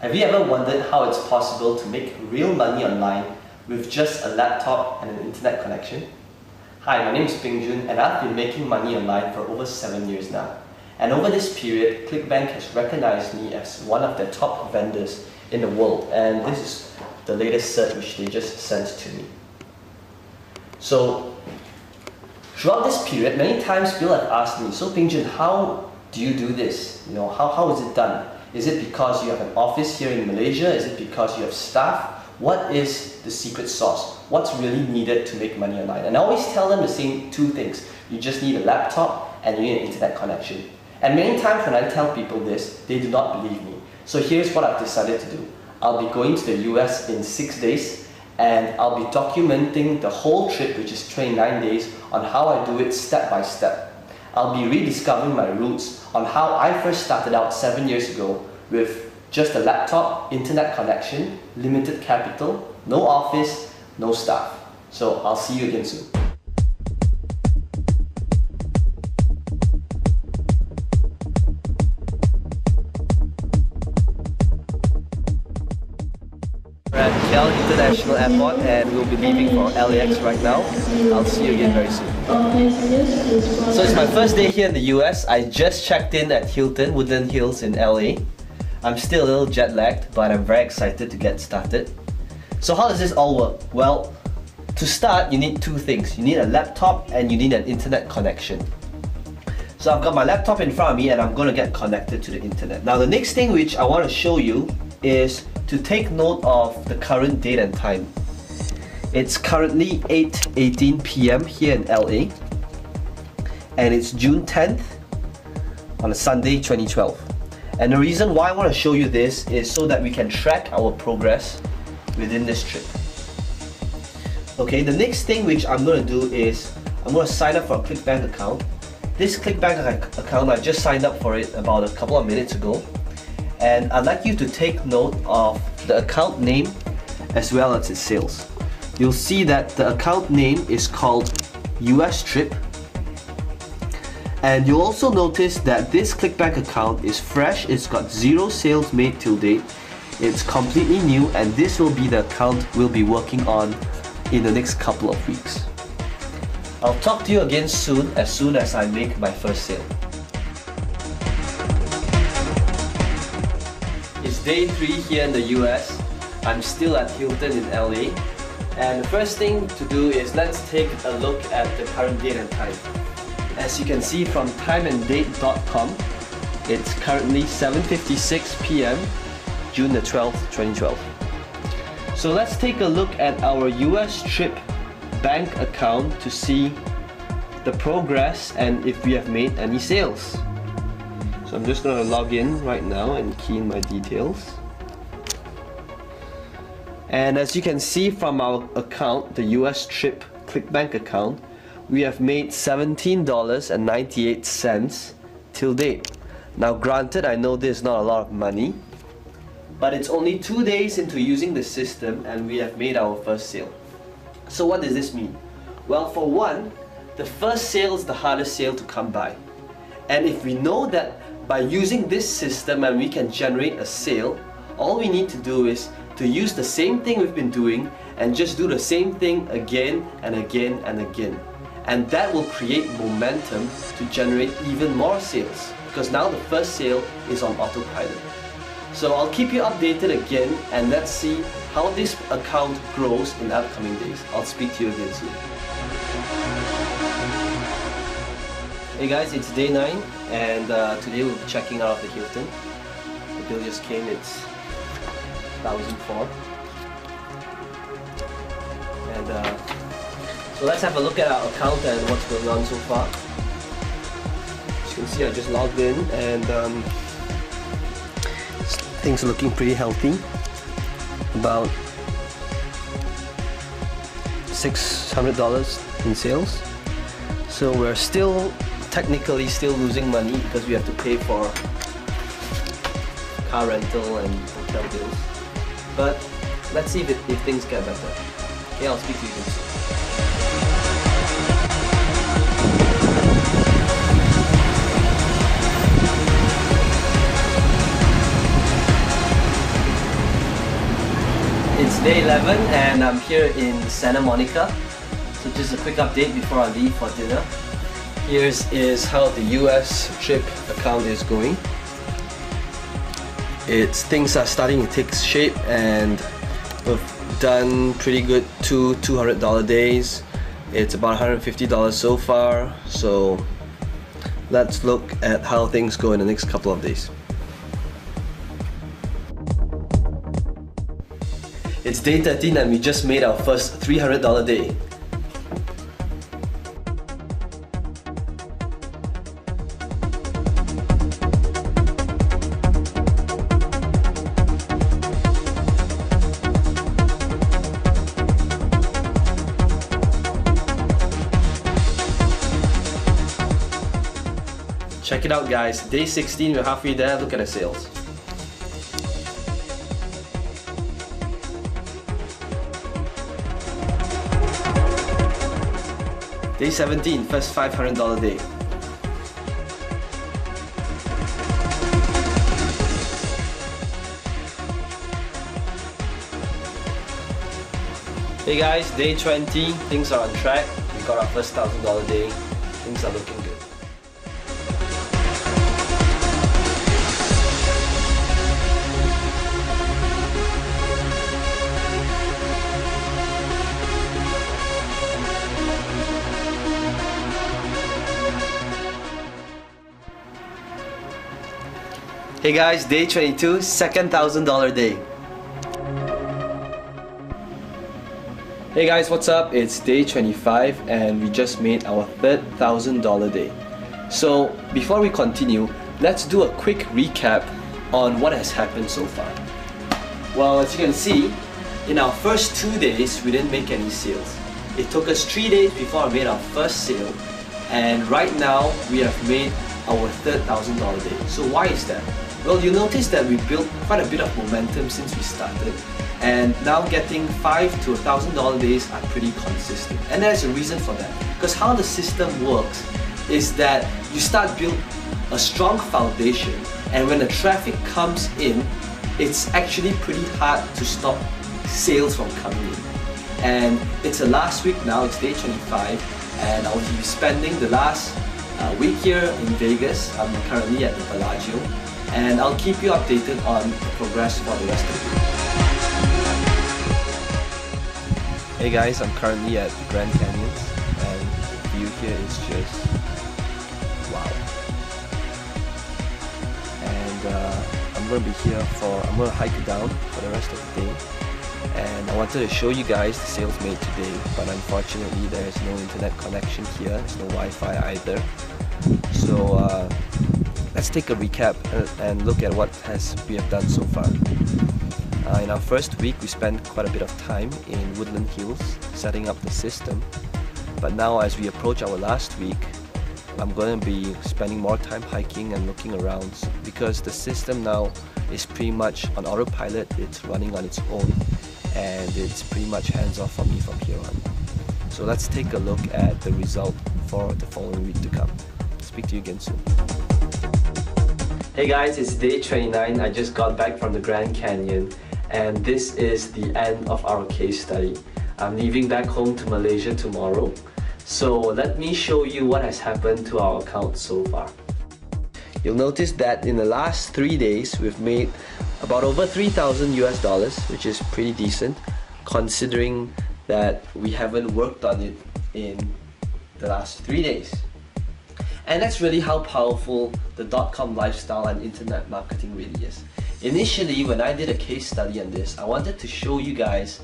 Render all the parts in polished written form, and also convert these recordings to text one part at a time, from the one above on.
Have you ever wondered how it's possible to make real money online with just a laptop and an internet connection? Hi, my name is Ping Jun and I've been making money online for over 7 years now. And over this period, Clickbank has recognized me as one of their top vendors in the world, and this is the latest cert which they just sent to me. So, throughout this period, many times people have asked me, so Ping Jun, how do you do this? How is it done? Is it because you have an office here in Malaysia? Is it because you have staff? What is the secret sauce? What's really needed to make money online? And I always tell them the same two things. You just need a laptop and you need an internet connection. And many times when I tell people this, they do not believe me. So here's what I've decided to do. I'll be going to the US in 6 days, and I'll be documenting the whole trip, which is 29 days, on how I do it step by step. I'll be rediscovering my roots on how I first started out 7 years ago with just a laptop, internet connection, limited capital, no office, no staff. So I'll see you again soon. We're at KL International Airport and we'll be leaving for LAX right now. I'll see you again very soon. So it's my first day here in the US. I just checked in at Hilton, Woodland Hills in LA. I'm still a little jet lagged, but I'm very excited to get started. So how does this all work? Well, to start, you need two things. You need a laptop and you need an internet connection. So I've got my laptop in front of me and I'm going to get connected to the internet. Now the next thing which I want to show you is to take note of the current date and time. It's currently 8:18 p.m. here in LA, and it's June 10th on a Sunday 2012. And the reason why I want to show you this is so that we can track our progress within this trip. Okay, the next thing which I'm going to do is I'm going to sign up for a Clickbank account. This Clickbank account, I just signed up for it about a couple of minutes ago. And I'd like you to take note of the account name as well as its sales. You'll see that the account name is called US Trip. And you'll also notice that this Clickbank account is fresh. It's got 0 sales made till date. It's completely new, and this will be the account we'll be working on in the next couple of weeks. I'll talk to you again soon as I make my first sale. It's day 3 here in the US. I'm still at Hilton in LA. And the first thing to do is let's take a look at the current date and time. As you can see from timeanddate.com, it's currently 7:56 p.m. June the 12th, 2012. So let's take a look at our US Trip bank account to see the progress and if we have made any sales. So I'm just going to log in right now and key in my details. And as you can see from our account, the US Trip Clickbank account, we have made $17.98 till date. Now granted, I know this is not a lot of money, but it's only 2 days into using the system and we have made our first sale. So what does this mean? Well, for one, the first sale is the hardest sale to come by. And if we know that by using this system and we can generate a sale, all we need to do is to use the same thing we've been doing and just do the same thing again and again and again. And that will create momentum to generate even more sales, because now the first sale is on autopilot. So I'll keep you updated again, and let's see how this account grows in the upcoming days. I'll speak to you again soon. Hey guys, it's day 9 and today we'll be checking out of the Hilton. The bill just came, it's 1,004. And so let's have a look at our account and what's going on so far. As you can see, I just logged in and things are looking pretty healthy. About $600 in sales. So we're technically still losing money because we have to pay for car rental and hotel bills. But let's see if things get better. Okay, I'll speak to you soon. It's day 11 and I'm here in Santa Monica. So just a quick update before I leave for dinner. Here's how the US trip account is going. Things are starting to take shape and we've done pretty good two $200 days. It's about $150 so far. So let's look at how things go in the next couple of days. It's day 13 and we just made our first $300 day. Check it out guys, day 16, we're halfway there, look at the sales. Day 17, first $500 day. Hey guys, day 20, things are on track. We got our first $1,000 day. Things are looking good. Hey guys, day 22, second $1,000 day. Hey guys, what's up? It's day 25 and we just made our third $1,000 day. So before we continue, let's do a quick recap on what has happened so far. Well, as you can see, in our first 2 days, we didn't make any sales. It took us 3 days before we made our first sale, and right now we have made our third $1,000 day. So why is that? Well, you notice that we built quite a bit of momentum since we started, and now getting $5 to $1,000 days are pretty consistent. And there's a reason for that. Because how the system works is that you start build a strong foundation, and when the traffic comes in, it's actually pretty hard to stop sales from coming in. And it's the last week now, it's day 25, and I'll be spending the last week here in Vegas. I'm currently at the Bellagio, and I'll keep you updated on the progress for the rest of the week. Hey guys, I'm currently at Grand Canyon, and the view here is just wow. And I'm going to be here I'm going to hike down for the rest of the day. And I wanted to show you guys the sales made today, but unfortunately there is no internet connection here, there's no Wi-Fi either. So let's take a recap and look at what we have done so far. In our first week, we spent quite a bit of time in Woodland Hills setting up the system. But now as we approach our last week, I'm going to be spending more time hiking and looking around, because the system now is pretty much on autopilot. It's running on its own, and it's pretty much hands-off for me from here on. So let's take a look at the result for the following week to come. Speak to you again soon. Hey guys, it's day 29. I just got back from the Grand Canyon, and this is the end of our case study. I'm leaving back home to Malaysia tomorrow. So let me show you what has happened to our account so far. You'll notice that in the last 3 days, we've made about over $3,000 US, which is pretty decent, considering that we haven't worked on it in the last 3 days. And that's really how powerful the .com lifestyle and internet marketing really is. Initially, when I did a case study on this, I wanted to show you guys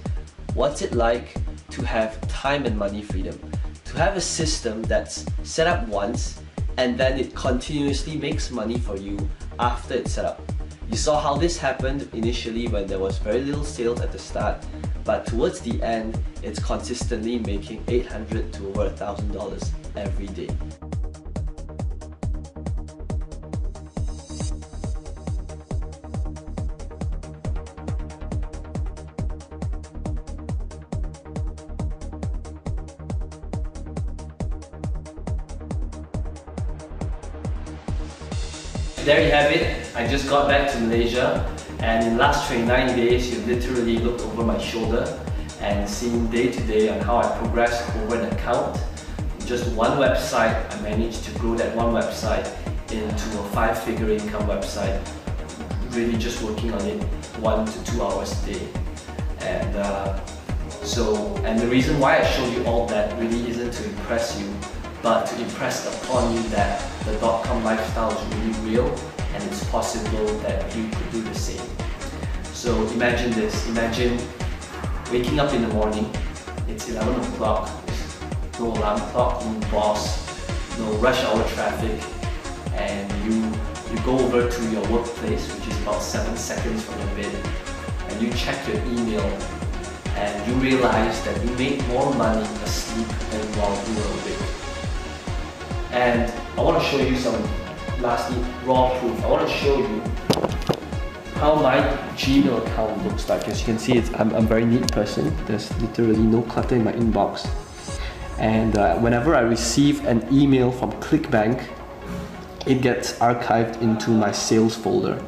what's it like to have time and money freedom. To have a system that's set up once and then it continuously makes money for you after it's set up. You saw how this happened initially when there was very little sales at the start, but towards the end, it's consistently making $800 to over $1,000 every day. There you have it. I just got back to Malaysia And in the last 29 days, you literally looked over my shoulder and seen day to day on how I progressed over an account. From just one website, I managed to grow that one website into a 5-figure income website, really just working on it 1 to 2 hours a day. And the reason why I showed you all that really isn't to impress you, but to impress upon you that the .com lifestyle is really real and it's possible that you could do the same. So imagine this, imagine waking up in the morning, it's 11 o'clock, no alarm clock, no boss, no rush hour traffic, and you go over to your workplace, which is about 7 seconds from your bed, and you check your email, and you realize that you make more money asleep than while you were awake. And I want to show you some, lastly, raw proof. I want to show you how my Gmail account looks like. As you can see, I'm a very neat person. There's literally no clutter in my inbox. And whenever I receive an email from Clickbank, it gets archived into my sales folder.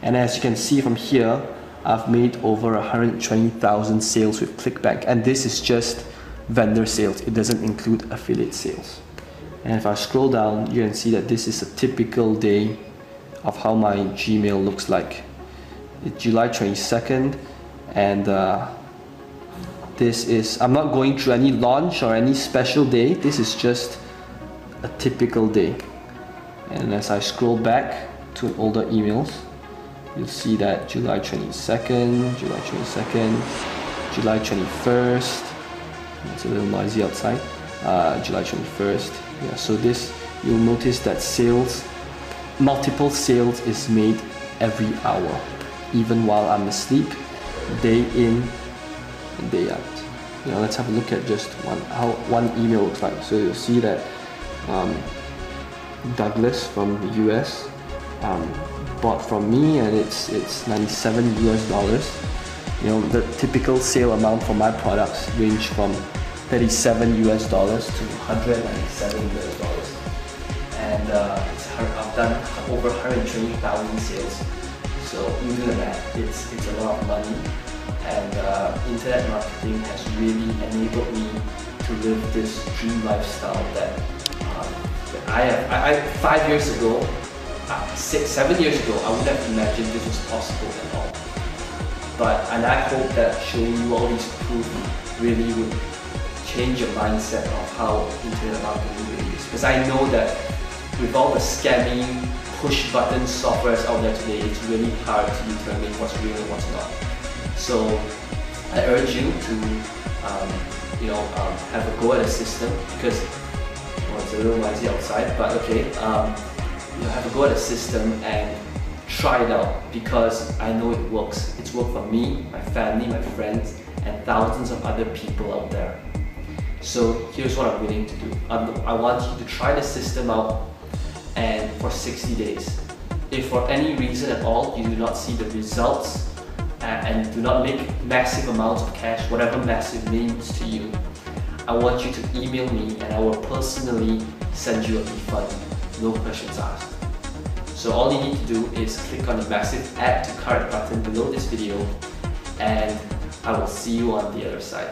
And as you can see from here, I've made over 120,000 sales with Clickbank, and this is just vendor sales. It doesn't include affiliate sales. And if I scroll down, you can see that this is a typical day of how my Gmail looks like. It's July 22nd, and this is, I'm not going through any launch or any special day. This is just a typical day. And as I scroll back to older emails, you'll see that July 22nd, July 22nd, July 21st, it's a little noisy outside, July 21st, yeah, so this, you'll notice that sales, multiple sales is made every hour, even while I'm asleep, day in and day out. You know, let's have a look at just how one email looks like. So you'll see that Douglas from the US bought from me, and it's 97 US dollars. You know, the typical sale amount for my products range from 37 US dollars to 197 US dollars. And I've done over 120,000 sales. So you do the math, it's a lot of money. And internet marketing has really enabled me to live this dream lifestyle that I 5 years ago, 6, 7 years ago, I wouldn't have imagined this was possible at all. And I hope that showing you all these proof really would change your mindset of how internet marketing really is. Because I know that with all the scamming, push button softwares out there today, it's really hard to determine what's real and what's not. So I urge you to have a go at a system, because it's a little noisy outside, but okay, have a go at a system and try it out, because I know it works. It's worked for me, my family, my friends, and thousands of other people out there. So here's what I'm willing to do. I want you to try the system out, and for 60 days. If for any reason at all you do not see the results and do not make massive amounts of cash, whatever massive means to you, I want you to email me and I will personally send you a refund, no questions asked. So all you need to do is click on the massive add to cart button below this video, and I will see you on the other side.